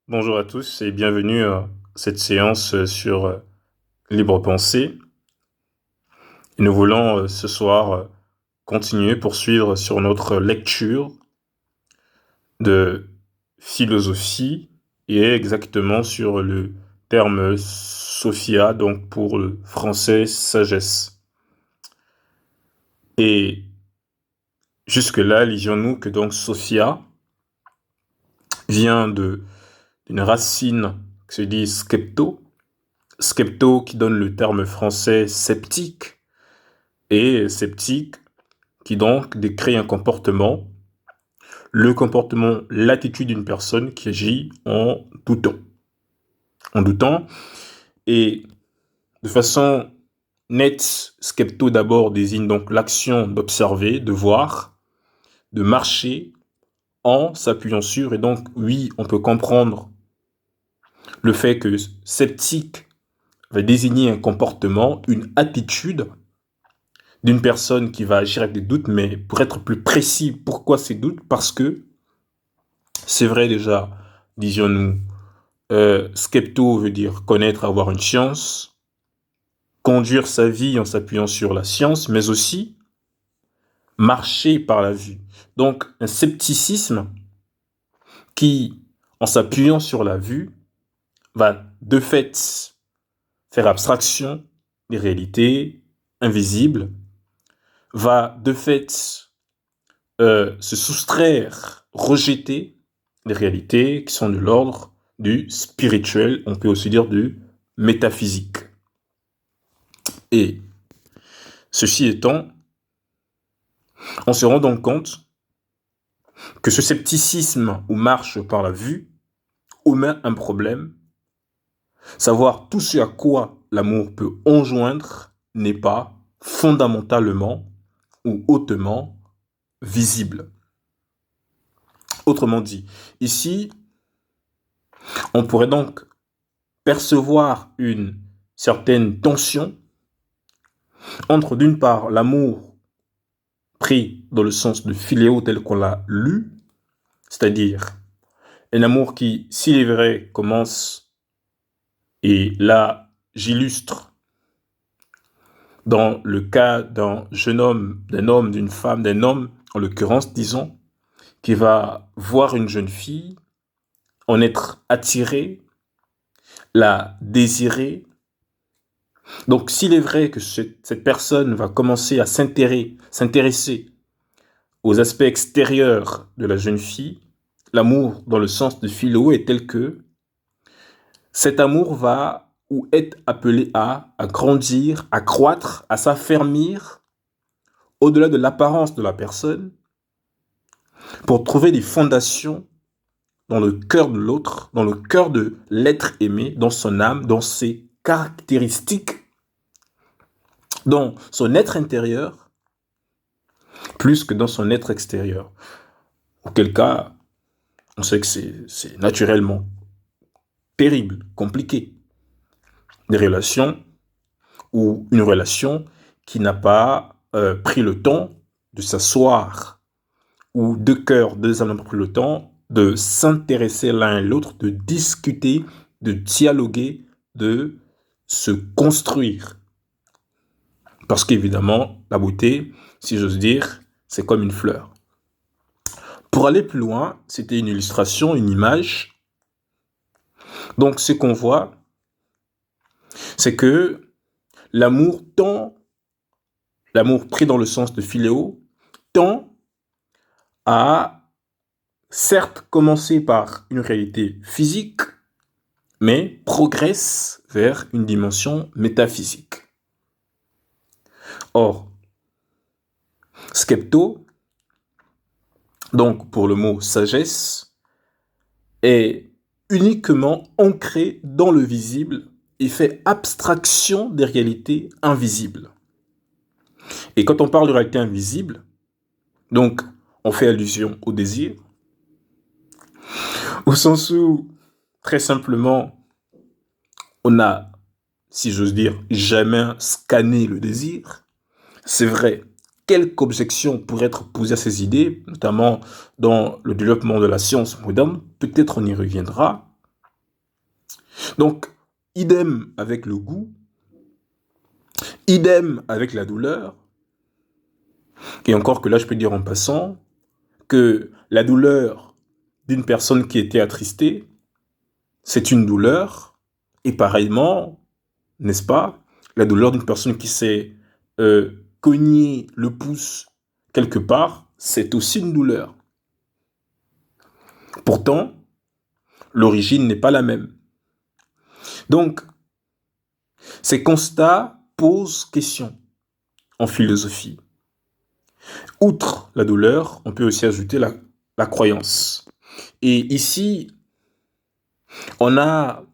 Bonjour à tous et bienvenue à cette séance sur Libre Pensée. Et nous voulons ce soir continuer, poursuivre sur notre lecture de philosophie et exactement sur le terme Sophia, donc pour le français sagesse. Et jusque-là, lisions-nous que donc Sophia vient d'une racine qui se dit skepto, skepto qui donne le terme français sceptique, et sceptique qui donc décrit un comportement, le comportement, l'attitude d'une personne qui agit en doutant. En doutant, et de façon nette, skepto d'abord désigne donc l'action d'observer, de voir, de marcher en s'appuyant sur, et donc oui, on peut comprendre le fait que sceptique va désigner un comportement, une attitude d'une personne qui va agir avec des doutes, mais pour être plus précis, pourquoi ces doutes? Parce que c'est vrai déjà, disions-nous, skepto veut dire connaître, avoir une science, conduire sa vie en s'appuyant sur la science, mais aussi marcher par la vue. Donc un scepticisme qui, en s'appuyant sur la vue, va de fait faire abstraction des réalités invisibles, va de fait se soustraire, rejeter des réalités qui sont de l'ordre du spirituel, on peut aussi dire du métaphysique. Et ceci étant, on se rend donc compte que ce scepticisme ou marche par la vue omet un problème, savoir tout ce à quoi l'amour peut enjoindre n'est pas fondamentalement ou hautement visible. Autrement dit, ici, on pourrait donc percevoir une certaine tension entre d'une part l'amour pris dans le sens de philéo tel qu'on l'a lu, c'est-à-dire un amour qui, s'il est vrai, commence, et là j'illustre, dans le cas d'un jeune homme, d'un homme, d'une femme, d'un homme, en l'occurrence, disons, qui va voir une jeune fille, en être attiré, la désirer. Donc s'il est vrai que cette personne va commencer à s'intéresser aux aspects extérieurs de la jeune fille, l'amour dans le sens de philo est tel que cet amour va ou est appelé à grandir, à croître, à s'affermir au-delà de l'apparence de la personne pour trouver des fondations dans le cœur de l'autre, dans le cœur de l'être aimé, dans son âme, dans ses caractéristiques, dans son être intérieur, plus que dans son être extérieur. Auquel cas, on sait que c'est naturellement terrible, compliqué. Des relations ou une relation qui n'a pas pris le temps de s'asseoir, ou deux cœurs, deux âmes n'ont pris le temps de s'intéresser l'un à l'autre, de discuter, de dialoguer, de se construire. Parce qu'évidemment, la beauté, si j'ose dire, c'est comme une fleur. Pour aller plus loin, c'était une illustration, une image. Donc ce qu'on voit, c'est que l'amour l'amour pris dans le sens de philéo, tend à certes commencer par une réalité physique, mais progresse vers une dimension métaphysique. Or, skepto, donc pour le mot sagesse, est uniquement ancré dans le visible et fait abstraction des réalités invisibles. Et quand on parle de réalité invisible, donc on fait allusion au désir, au sens où, très simplement, on n'a, si j'ose dire, jamais scanné le désir. C'est vrai, quelques objections pourraient être posées à ces idées, notamment dans le développement de la science moderne, peut-être on y reviendra, Donc, idem avec le goût, idem avec la douleur, et encore que là, je peux dire en passant que la douleur d'une personne qui était attristée, c'est une douleur, et pareillement, n'est-ce pas, la douleur d'une personne qui s'est cogné le pouce quelque part, c'est aussi une douleur. Pourtant, l'origine n'est pas la même. Donc, ces constats posent question en philosophie. Outre la douleur, on peut aussi ajouter la croyance. Et ici, on a,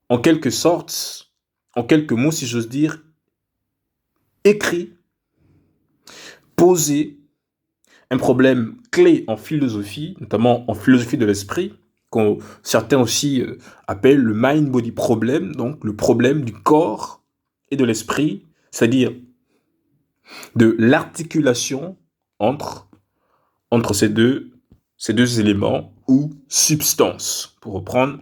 en quelque sorte, en quelques mots, si j'ose dire, écrit, posé un problème clé en philosophie, notamment en philosophie de l'esprit, que certains aussi appellent le mind-body problem, donc le problème du corps et de l'esprit, c'est-à-dire de l'articulation entre ces deux éléments ou substances, pour reprendre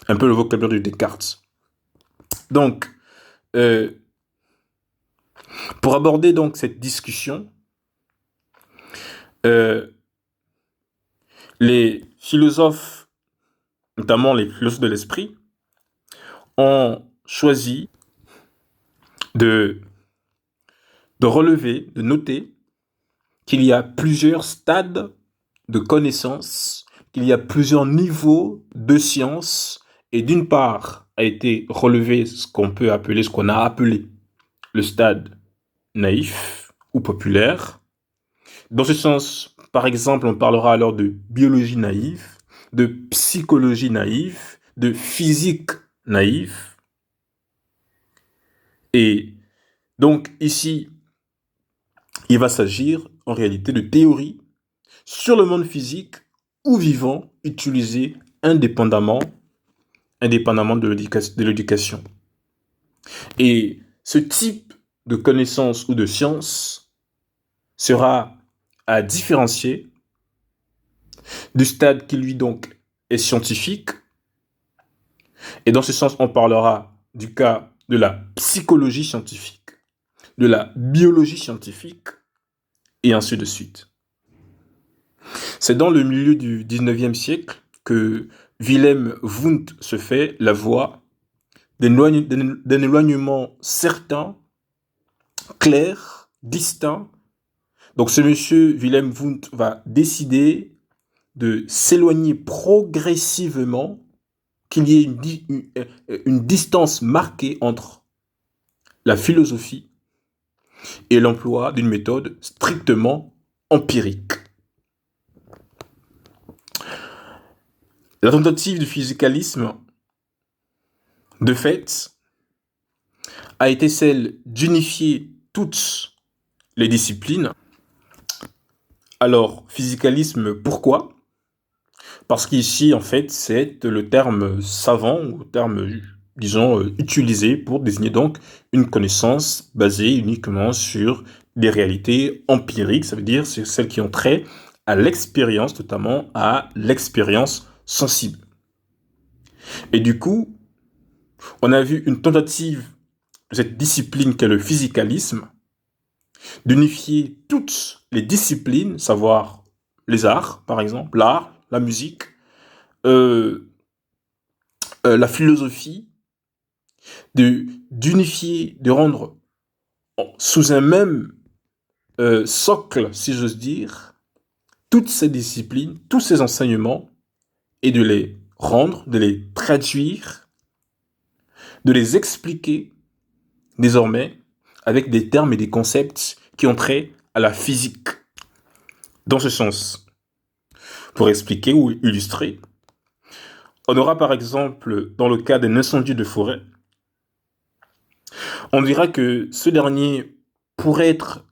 un peu le vocabulaire de Descartes. Donc, pour aborder donc cette discussion, les philosophes, notamment les philosophes de l'esprit, ont choisi de relever, de noter qu'il y a plusieurs stades de connaissance, qu'il y a plusieurs niveaux de science, et d'une part a été relevé ce qu'on a appelé le stade naïf ou populaire. Dans ce sens, par exemple, on parlera alors de biologie naïve, de psychologie naïve, de physique naïve. Et donc ici, il va s'agir en réalité de théories sur le monde physique ou vivant utilisées indépendamment de l'éducation. Et ce type de connaissance ou de science sera à différencier du stade qui lui donc est scientifique. Et dans ce sens, on parlera du cas de la psychologie scientifique, de la biologie scientifique, et ainsi de suite. C'est dans le milieu du 19e siècle que Wilhelm Wundt se fait la voix d'un éloignement certain, clair, distinct. Donc ce monsieur Wilhelm Wundt va décider de s'éloigner progressivement, qu'il y ait une distance marquée entre la philosophie et l'emploi d'une méthode strictement empirique. La tentative du physicalisme, de fait, a été celle d'unifier toutes les disciplines. Alors, physicalisme, pourquoi ? Parce qu'ici, en fait, c'est le terme savant, ou le terme, disons, utilisé pour désigner donc une connaissance basée uniquement sur des réalités empiriques, ça veut dire c'est celles qui ont trait à l'expérience, notamment à l'expérience sensible. Et du coup, on a vu une tentative de cette discipline qu'est le physicalisme, d'unifier toutes les disciplines, savoir les arts, par exemple, l'art, la musique, la philosophie, d'unifier, de rendre sous un même socle, si j'ose dire, toutes ces disciplines, tous ces enseignements, et de les rendre, de les traduire, de les expliquer désormais avec des termes et des concepts qui ont trait à la physique. Dans ce sens, pour expliquer ou illustrer, on aura par exemple, dans le cas d'un incendie de forêt, on dira que ce dernier pourrait être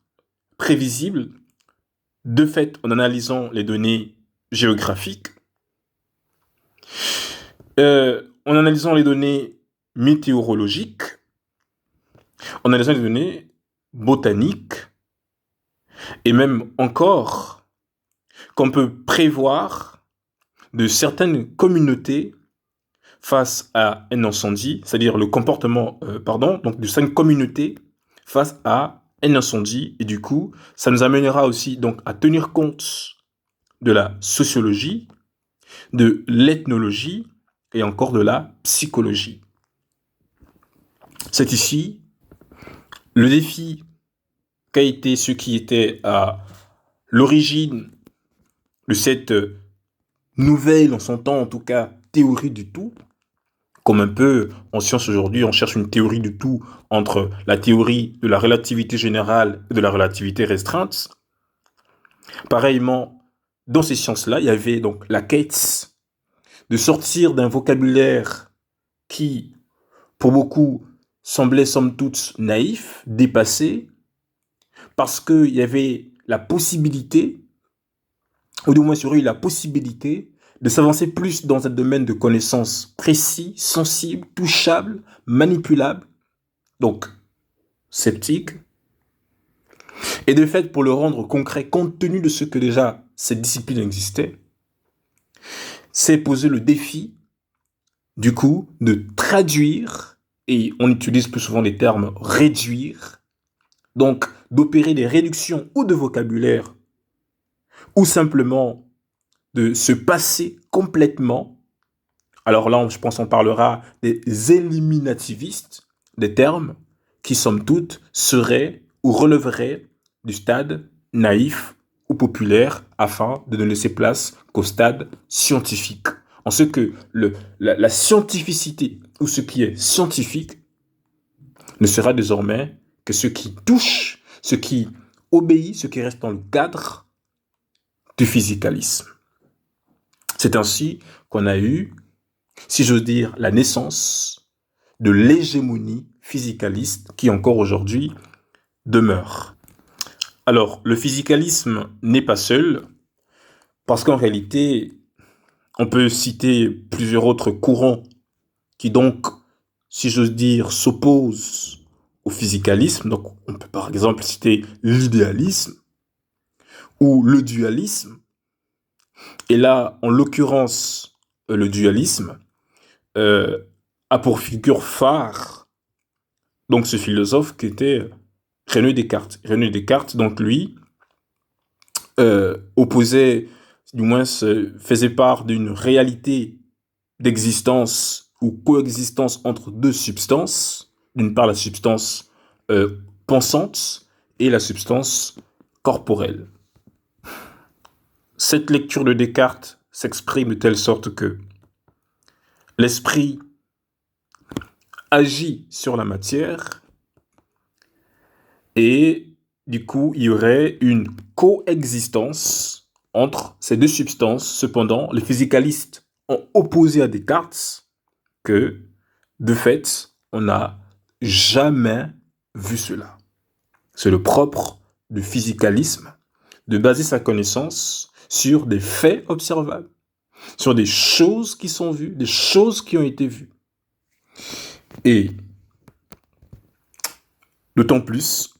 prévisible de fait en analysant les données géographiques, en analysant les données météorologiques, en analysant les données botaniques, et même encore qu'on peut prévoir de certaines communautés face à un incendie, c'est-à-dire le comportement, donc de certaines communautés face à un incendie. Et du coup, ça nous amènera aussi donc à tenir compte de la sociologie, de l'ethnologie et encore de la psychologie. C'est ici le défi qu'a été ce qui était à l'origine de cette nouvelle, en son temps en tout cas, théorie du tout. Comme un peu en science aujourd'hui, on cherche une théorie du tout entre la théorie de la relativité générale et de la relativité restreinte. Pareillement, dans ces sciences-là, il y avait donc la quête de sortir d'un vocabulaire qui, pour beaucoup, semblait somme toute naïf, dépassé, parce qu'il y avait la possibilité, ou du moins il y aurait eu la possibilité de s'avancer plus dans un domaine de connaissances précis, sensible, touchable, manipulable, donc sceptique. Et de fait, pour le rendre concret, compte tenu de ce que déjà cette discipline existait, c'est poser le défi, du coup, de traduire, et on utilise plus souvent les termes réduire, donc d'opérer des réductions ou de vocabulaire, ou simplement de se passer complètement. Alors là, je pense qu'on parlera des éliminativistes, des termes qui, somme toute, seraient ou relèveraient du stade naïf ou populaire afin de ne laisser place qu'au stade scientifique. En ce que la scientificité ou ce qui est scientifique ne sera désormais que ce qui touche, ce qui obéit, ce qui reste dans le cadre du physicalisme. C'est ainsi qu'on a eu, si j'ose dire, la naissance de l'hégémonie physicaliste qui encore aujourd'hui demeure. Alors, le physicalisme n'est pas seul, parce qu'en réalité, on peut citer plusieurs autres courants qui donc, si j'ose dire, s'opposent au physicalisme. Donc, on peut par exemple citer l'idéalisme ou le dualisme. Et là, en l'occurrence, le dualisme a pour figure phare donc ce philosophe qui était René Descartes. René Descartes, donc lui, opposait, du moins faisait part d'une réalité d'existence ou coexistence entre deux substances. D'une part, la substance pensante et la substance corporelle. Cette lecture de Descartes s'exprime de telle sorte que l'esprit agit sur la matière et du coup, il y aurait une coexistence entre ces deux substances. Cependant, les physicalistes ont opposé à Descartes que, de fait, on n'a jamais vu cela. C'est le propre du physicalisme de baser sa connaissance sur des faits observables, sur des choses qui sont vues, des choses qui ont été vues. Et d'autant plus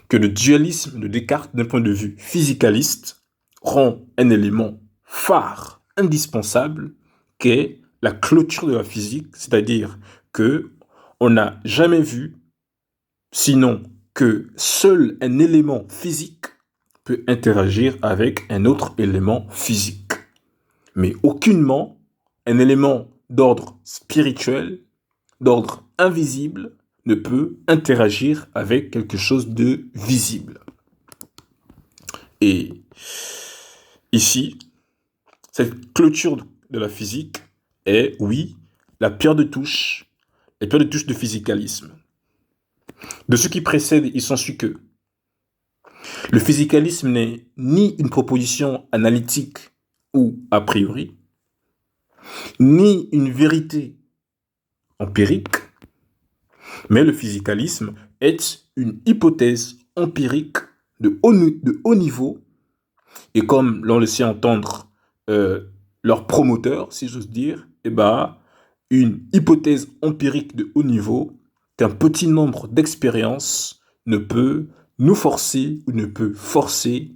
que le dualisme de Descartes, d'un point de vue physicaliste, rend un élément phare, indispensable, qu'est la clôture de la physique, c'est-à-dire que on n'a jamais vu, sinon que seul un élément physique peut interagir avec un autre élément physique. Mais aucunement un élément d'ordre spirituel, d'ordre invisible, ne peut interagir avec quelque chose de visible. Et ici, cette clôture de la physique est, oui, la pierre de touche de physicalisme. De ce qui précède, il s'ensuit que le physicalisme n'est ni une proposition analytique ou a priori, ni une vérité empirique, mais le physicalisme est une hypothèse empirique de haut niveau, et comme l'on le sait entendre leur promoteur, si j'ose dire, une hypothèse empirique de haut niveau qu'un petit nombre d'expériences ne peut nous forcer ou ne peut forcer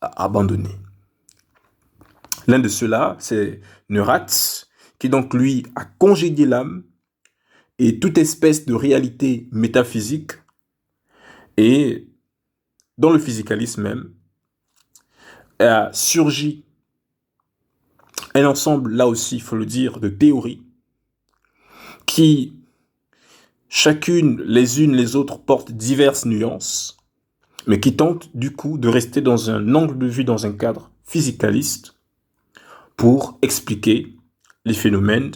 à abandonner. L'un de ceux-là, c'est Neurath, qui donc lui a congédié l'âme et toute espèce de réalité métaphysique, et dans le physicalisme même, a surgi un ensemble, là aussi, il faut le dire, de théories qui, chacune, les unes les autres, portent diverses nuances, mais qui tentent du coup de rester dans un angle de vue, dans un cadre physicaliste, pour expliquer les phénomènes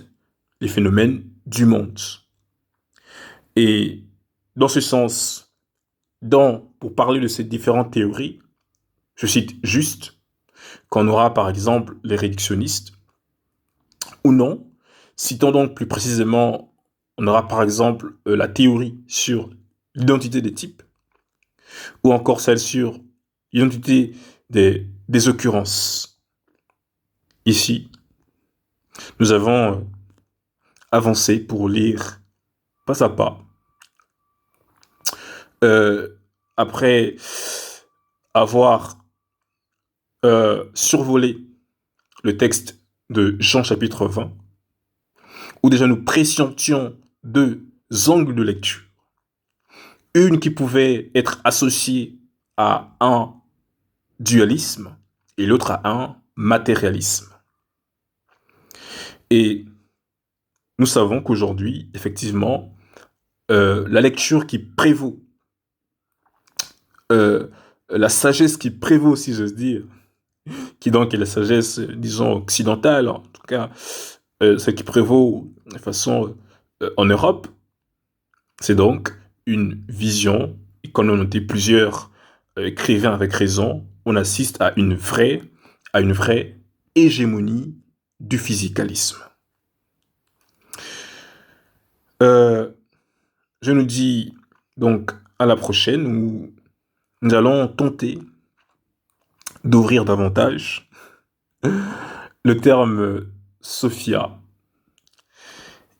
du monde. Et dans ce sens, pour parler de ces différentes théories, je cite juste qu'on aura par exemple les réductionnistes, ou non. Citons donc plus précisément, on aura par exemple la théorie sur l'identité des types, ou encore celle sur l'identité des occurrences. Ici, nous avons avancé pour lire pas à pas. Après avoir survolé le texte de Jean chapitre 20, où déjà nous pressentions deux angles de lecture. Une qui pouvait être associée à un dualisme et l'autre à un matérialisme. Et nous savons qu'aujourd'hui, effectivement, la lecture qui prévaut, la sagesse qui prévaut, si j'ose dire, qui donc est la sagesse, disons, occidentale, en tout cas, celle qui prévaut de façon en Europe, c'est donc une vision, et comme l'ont noté plusieurs écrivains avec raison, on assiste à une vraie hégémonie du physicalisme. Je nous dis donc à la prochaine où nous allons tenter d'ouvrir davantage le terme Sophia.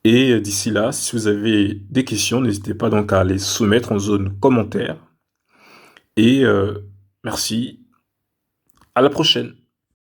Et d'ici là, si vous avez des questions, n'hésitez pas donc à les soumettre en zone commentaire. Et merci, à la prochaine.